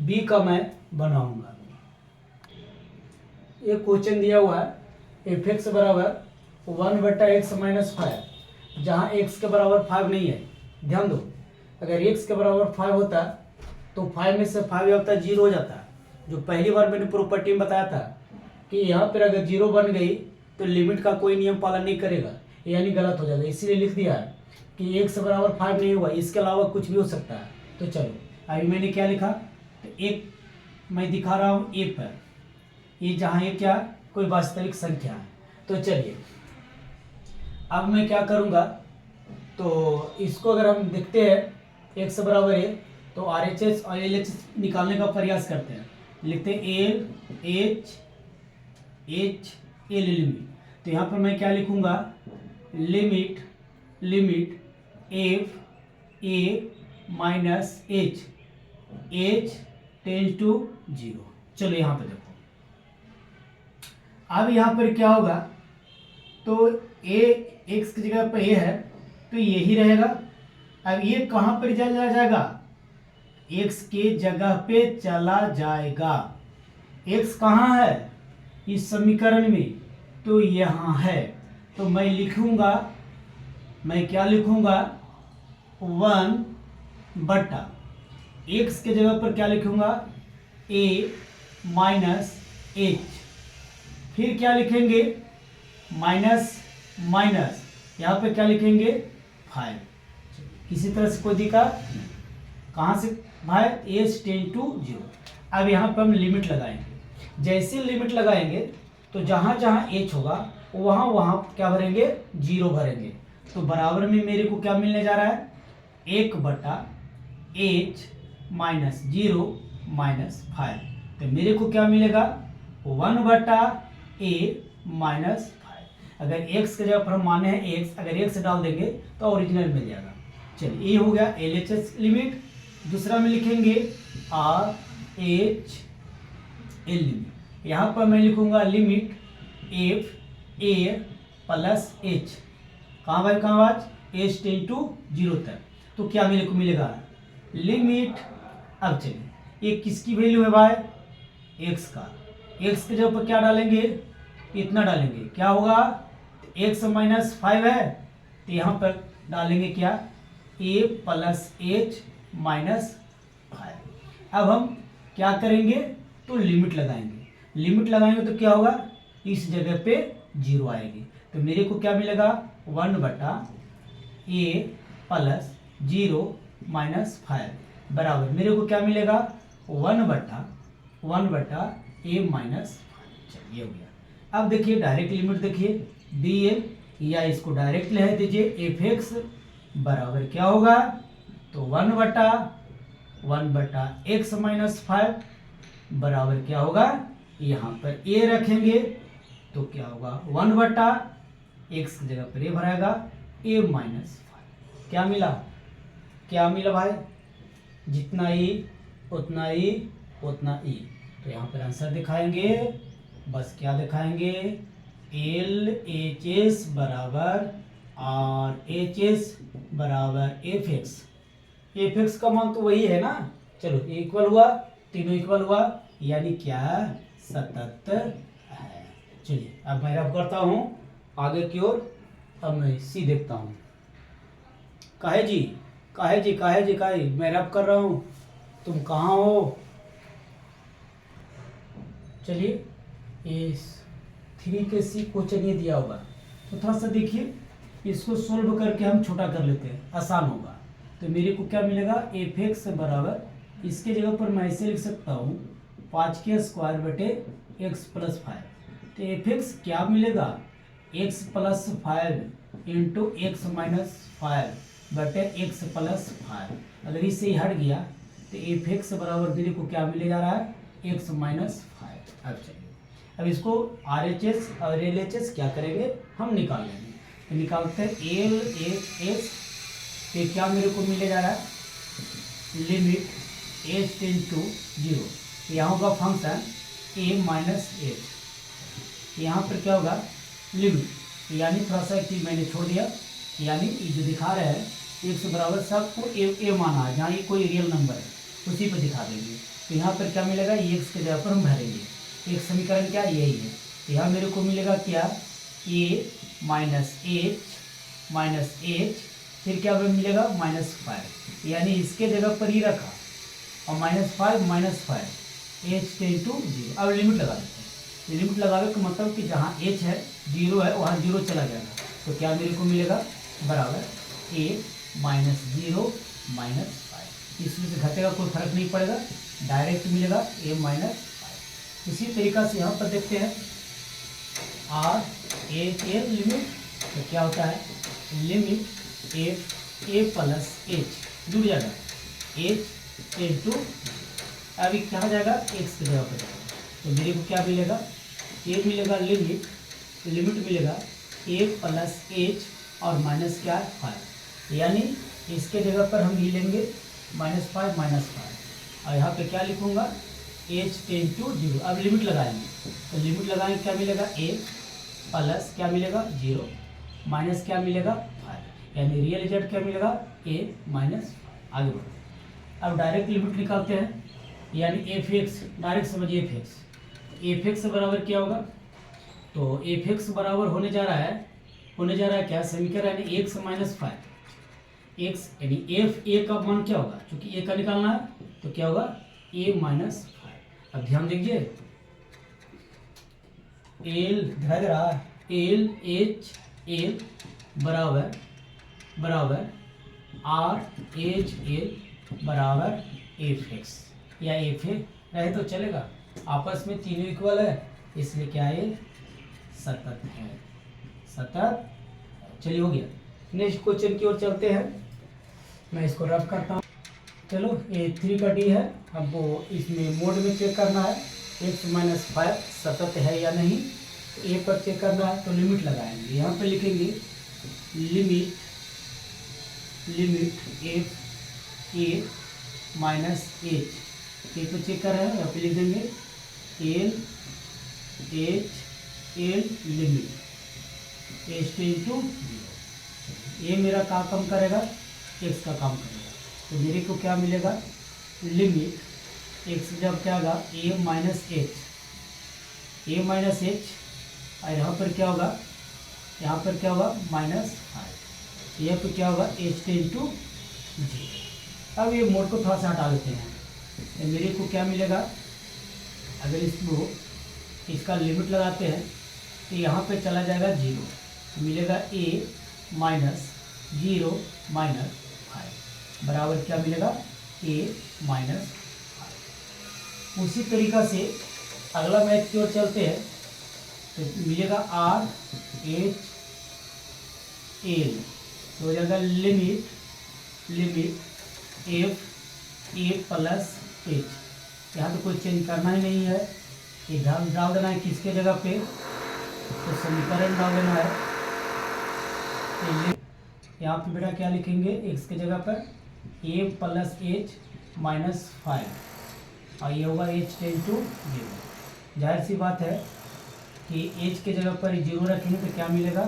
b का मैं बनाऊंगा। ये क्वेश्चन दिया हुआ है fx बराबर 1/x माइनस 5, जहाँ x के बराबर 5 नहीं है। ध्यान दो, अगर x के बराबर 5 होता तो 5 में से 5 होता 0 हो जाता, जो पहली बार मैंने प्रॉपर्टी में बताया था कि यहाँ पर अगर 0 बन गई तो लिमिट का कोई नियम पालन नहीं करेगा, यानी गलत हो जाएगा। इसीलिए लिख दिया है कि x बराबर 5 नहीं हुआ, इसके अलावा कुछ भी हो सकता है। तो चलो अभी मैंने क्या लिखा, तो एक मैं दिखा रहा हूँ ए पर, ये जहाँ ये क्या कोई वास्तविक संख्या है। तो चलिए अब मैं क्या करूँगा, तो इसको अगर हम देखते हैं x बराबर है तो RHS और LHS निकालने का प्रयास करते हैं। लिखते हैं LHS L लिमिट। तो यहाँ पर मैं क्या लिखूँगा, limit f a minus h tends to 0। चलो यहाँ पर देखो, अब यहाँ पर क्या होगा, तो a x की जगह पर a है तो यही रहेगा। अब ये कहाँ पर चला जाएगा, x के जगह पे चला जाएगा। x कहाँ है इस समीकरण में, तो यहाँ है। तो मैं लिखूंगा, मैं क्या लिखूंगा, 1 बटा x के जगह पर क्या लिखूंगा, a माइनस h। फिर क्या लिखेंगे, माइनस माइनस, यहाँ पे क्या लिखेंगे 5। किसी तरह से कोई दिक्कत, कहाँ से भाई, h टेंड टू 0। अब यहाँ पर हम लिमिट लगाएंगे। जैसे लिमिट लगाएंगे तो जहाँ जहाँ h होगा वहाँ वहाँ क्या भरेंगे, 0 भरेंगे। तो बराबर में मेरे को क्या मिलने जा रहा है, 1 बटा h माइनस 0 माइनस 5। तो मेरे को क्या मिलेगा, 1 बटा a माइनस 5। अगर x के जगह पर हम माने हैं x, अगर x डाल देंगे तो ओरिजिनल मिल जाएगा। चलिए ये हो गया LHS लिमिट। दूसरा में लिखेंगे RHS लिमिट। यहाँ पर मैं लिखूंगा limit f a plus h, कहाँ भाई कहाँ बात, h टेंड टू 0 तक। तो क्या मेरे को मिलेगा, लिमिट, अब चलिए ये किसकी वैल्यू है भाई, x का। x के जगह पर क्या डालेंगे, इतना डालेंगे, क्या होगा, x माइनस 5 है तो यहाँ पर डालेंगे क्या, a प्लस h माइनस 5। अब हम क्या करेंगे, तो लिमिट लगाएंगे। लिमिट लगाएंगे तो क्या होगा, इस जगह पे 0 आएगी। तो मेरे को क्या मिलेगा, 1 बटा a प्लस 0 माइनस 5 बराबर मेरे को क्या मिलेगा, 1 बटा a माइनस 5। चलिए हो गया। अब देखिए डायरेक्ट लिमिट देखिए dl, या इसको डायरेक्ट लिख दीजिए fx बराबर क्या होगा, तो 1 बटा x माइनस 5 बराबर क्या होगा, यहाँ पर a रखेंगे तो क्या होगा, 1 बटा x की जगह पर a भराएगा a माइनस 5। क्या मिला भाई, जितना e उतना e। तो यहाँ पर आंसर दिखाएंगे, बस क्या दिखाएंगे, LHS बराबर RHS बराबर fx का मान तो वही है ना। चलो इक्वल हुआ, तीनों इक्वल हुआ, यानी क्या 77 है। चलिए अब मैं रब करता हूँ आगे की ओर। अब मैं सी देखता हूँ, काहे जी मैं रब कर रहा हूँ, तुम कहाँ हो। चलिए इस 3 के सी क्वेश्चन ये दिया होगा, तो थोड़ा सा देखिए इसको सोल्व करके हम छोटा कर लेते हैं, आसान होगा। तो मेरे को क्या मिलेगा, fx बराबर, इसके जगह पर मैं ऐसे लिख सकता हूँ 5 के स्क्वायर बटे x प्लस 5। तो fx क्या मिलेगा, x plus 5 into x minus 5 बटे x प्लस 5। अगर इससे ही हट गया तो fx बराबर मेरे को क्या मिले जा रहा है, x माइनस 5। अब चलिए अब इसको RHS और LHS क्या करेंगे, हम निकाल लेंगे। तो निकालते हैं LHS, तो क्या मेरे को मिले जा रहा है, लिमिट h टेंड टू 0। यहाँ होगा फंक्शन a माइनस h, यहाँ पर क्या होगा लिमिट, यानी थोड़ा सा एक चीज मैंने छोड़ दिया, यानी ये जो दिखा रहे हैं x बराबर सबको a माना है, जहाँ ये कोई रियल नंबर है उसी पर दिखा देंगे। तो यहाँ पर क्या मिलेगा, x के जगह पर हम भरेंगे। एक समीकरण क्या यही है, तो यहाँ मेरे को मिलेगा क्या, a माइनस h, फिर क्या मिलेगा माइनस 5, यानी इसके जगह पर ही रखा और minus 5 h ten to zero. अब लिमिट लगा देते हैं। लिमिट लगावे का मतलब कि जहाँ एच है जीरो है वहाँ जीरो चला जाएगा, तो क्या मेरे को मिलेगा बराबर ए माइनस जीरो माइनस फाइव। इसमें से घटेगा कोई फर्क नहीं पड़ेगा, डायरेक्ट मिलेगा ए माइनस फाइव। इसी तरीका से यहाँ पर देखते हैं आर ए लिमिट, तो क्या होता है लिमिट ए प्लस एच जुड़ जाएगा एच इंटू, अभी क्या हो जाएगा एक्स की जगह पर जाएगा, तो मेरे को क्या मिलेगा ए मिलेगा लिमिट मिलेगा ए प्लस एच और माइनस क्या है फाइव, यानी इसके जगह पर हम ये लेंगे माइनस फाइव और यहाँ पे क्या लिखूंगा एच टेन टू जीरो। अब लिमिट लगाएंगे, तो लिमिट लगाएंगे क्या मिलेगा ए प्लस क्या मिलेगा जीरो माइनस क्या मिलेगा फाइव, यानी रियल रिजल्ट क्या मिलेगा ए माइनस। आगे बढ़ो, अब डायरेक्ट लिमिट निकालते हैं, यानी एफ एक्स डायरेक्ट समझिए एफ एक्स बराबर क्या होगा, तो एफ एक्स बराबर होने जा रहा है क्या समीकरण, यानी एक्स माइनस फाइव एक्स, यानी एफ ए का मान क्या होगा, क्योंकि ए का निकालना है तो क्या होगा ए माइनस फाइव। अब ध्यान दीजिए एल ध्यान रहा एल एच एल बराबर आर एच एल बराबर एफ एक्स, या एफ ए रहे तो चलेगा, आपस में तीनों इक्वल है इसलिए क्या है सतत है, सतत। चलिए हो गया। नेक्स्ट क्वेश्चन की ओर चलते हैं, मैं इसको रब करता हूँ। चलो ए 3 का डी है, अब वो इसमें मोड में चेक करना है एक्स माइनस फाइव सतत है या नहीं, तो ए पर चेक करना है तो लिमिट लगाएंगे, यहाँ पे लिखेंगे limit F A minus H, A पे चेक कर रहे हैं, यहाँ पे लिख देंगे L H L limit H ten to zero. ये मेरा काम कम करेगा एक्स का काम करेगा, तो मेरे को क्या मिलेगा लिमिट एक्स जब क्या होगा ए माइनस एच और यहाँ पर क्या होगा माइनस फाइव, यहाँ पर क्या होगा एच टेन टू जीरो। अब ये मोड को थोड़ा सा हटा देते हैं, तो मेरे को क्या मिलेगा अगर इसको इसका लिमिट लगाते हैं तो यहाँ पे चला जाएगा जीरो, तो मिलेगा ए माइनस जीरो माइनस फाइव बराबर क्या मिलेगा ए माइनस फाइव। उसी तरीका से अगला मैथ की ओर चलते हैं, तो मिलेगा आर एच एल, तो हो जाएगा लिमिट एफ ए प्लस एच, यहाँ तो कोई चेंज करना ही नहीं है, ये डाल देना है किसके जगह पे, तो समीकरण डाल देना है, यहाँ पे बेटा क्या लिखेंगे एक्स के जगह पर ए प्लस एच माइनस फाइव और ये होगा एच टेन टू जीरो। जाहिर सी बात है कि एच के जगह पर जीरो रखेंगे तो क्या मिलेगा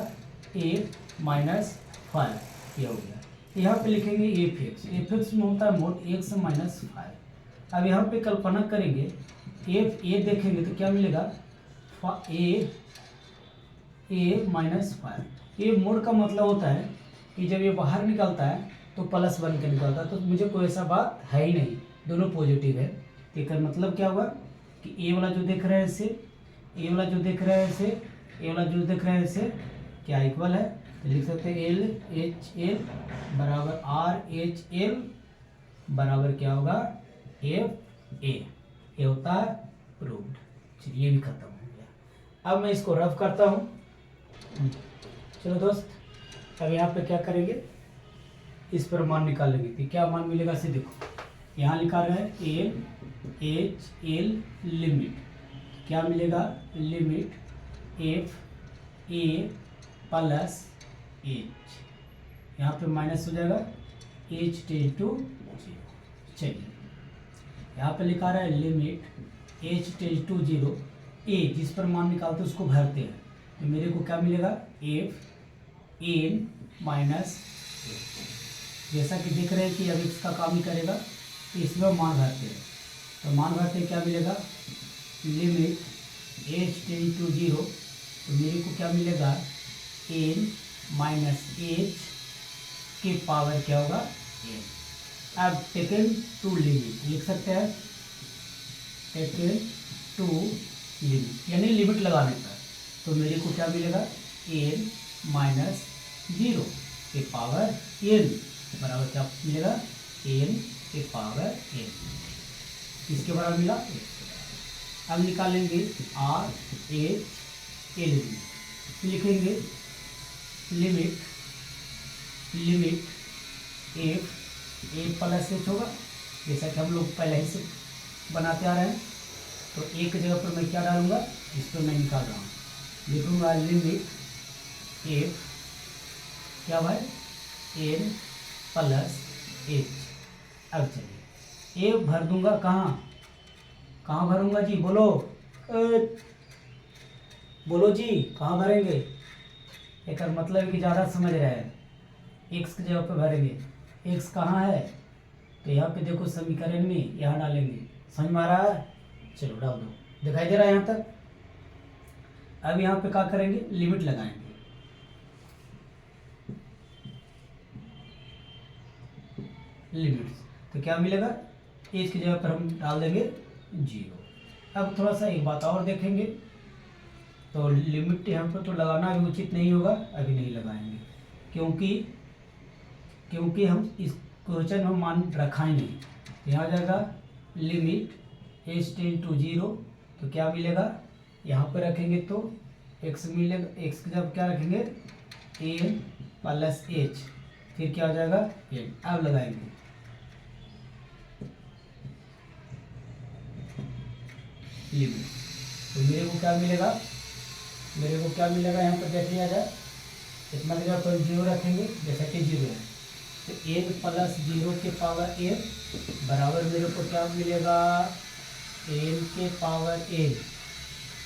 ए माइनस फाइव, ये हो गया। यहाँ पे लिखेंगे एफ एक्स में होता है मोड एक्स माइनस फाइव। अब यहाँ पे कल्पना करेंगे एफ ए देखेंगे तो क्या मिलेगा ए माइनस फाइव। ये मोड का मतलब होता है कि जब ये बाहर निकलता है तो प्लस बन के निकलता है, तो मुझे कोई ऐसा बात है ही नहीं, दोनों पॉजिटिव है। इसका मतलब क्या हुआ कि ए वाला जो देख रहे हैं इसे, ए वाला जो देख रहे हैं इसे, ए वाला जो देख रहे हैं इसे क्या इक्वल है, तो लिख सकते हैं एल एच एल बराबर आर एच एल बराबर क्या होगा एफ ए, ये होता है प्रूव्ड। चलिए ये भी खत्म हो गया। अब मैं इसको रफ करता हूँ। चलो दोस्त, अब यहाँ पे क्या करेंगे, इस पर मान निकालेंगे कि क्या मान मिलेगा से देखो, यहाँ लिखा रहा है एल एच एल लिमिट, क्या मिलेगा लिमिट एफ ए प्लस एच, यहाँ पे माइनस हो जाएगा एच टेन टू जीरो। चलिए यहाँ पे लिखा रहा है limit H ten to zero, A जिस पर मान निकालते हैं उसको भरते हैं, तो मेरे को क्या मिलेगा एफ एन माइनस, जैसा कि देख रहे हैं कि अब इसका काम ही करेगा, तो इसमें मान भरते हैं, तो मान भरते हैं क्या मिलेगा limit H ten to zero, तो मेरे को क्या मिलेगा एन माइनस एच के पावर क्या होगा एन। अब टेकन टू लिमिट लिख सकते हैं टेकन टू लिमिट, यानी लिमिट लगाने पर। तो मेरे को क्या मिलेगा, n माइनस 0 के पावर n बराबर क्या मिलेगा, n के पावर n, किसके बराबर मिला, 1 के बराबर। अब निकालेंगे r h l, लिखेंगे limit f a plus h होगा, जैसा कि हम लोग पहले ही से बनाते आ रहे हैं। तो एक जगह पर मैं क्या डालूंगा, इस पर मैं निकाल रहा हूँ, लिखूंगा लिमिट f क्या भाई n प्लस h। अब चलिए a भर दूंगा, कहाँ भरूंगा जी, बोलो बोलो जी, कहाँ भरेंगे, एक मतलब कि ज़्यादा समझ रहे हैं, x की जगह पर भरेंगे। x कहाँ है, तो यहाँ पे देखो समीकरण में यहाँ डालेंगे, समझ में आ रहा है, चलो डाल दो, दिखाई दे रहा है यहाँ तक। अब यहाँ पे क्या करेंगे, लिमिट लगाएंगे, लिमिट्स, तो क्या मिलेगा, एज की जगह पर हम डाल देंगे 0। अब थोड़ा सा एक बात और देखेंगे, तो लिमिट यहाँ पर तो लगाना भी उचित नहीं होगा, अभी नहीं लगाएंगे, क्योंकि हम इस क्वेश्चन में मान रखा ही नहीं। यहाँ जाएगा लिमिट एच टेन टू 0, तो क्या मिलेगा, यहाँ पर रखेंगे तो x मिलेगा, x की जब क्या रखेंगे n प्लस h, फिर क्या हो जाएगा n। अब लगाएंगे लिमिट, तो मेरे को क्या मिलेगा, यहाँ पर देख लिया जाए, इतना जगह पर 0 रखेंगे, जैसा कि 0 है, तो n प्लस 0 के पावर n बराबर मेरे को क्या मिलेगा, n के पावर n।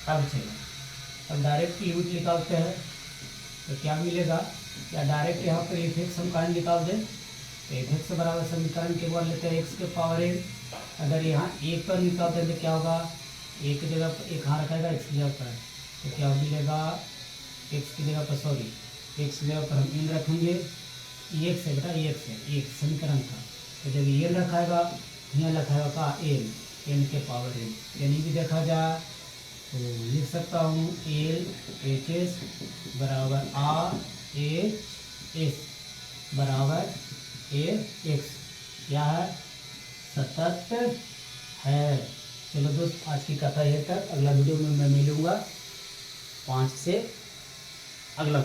अब चलो अब डायरेक्ट लिमिट निकालते हैं, तो क्या मिलेगा, या डायरेक्ट यहाँ पर एफ एक्स हम कहाँ निकाल दें, तो एफ एक्स बराबर समीकरण के बाद लेते हैं x के पावर n। अगर यहाँ एक पर निकालते हैं तो क्या होगा, एक जगह पर एक कहाँ रखेगा, x की जगह पर, तो क्या मिलेगा, x की जगह पर x की जगह पर हम n रखेंगे, x है बेटा, x है, एक समीकरण था, तो जब n रखाएगा यहाँ लिखाएगा का n के पावर n, यानी कि देखा जाए तो लिख सकता हूँ LHS बराबर RHS बराबर AX, क्या है, सतत है। चलो दोस्त, आज की कथा यह तक, अगला वीडियो में मैं मिलूँगा 5 से अगला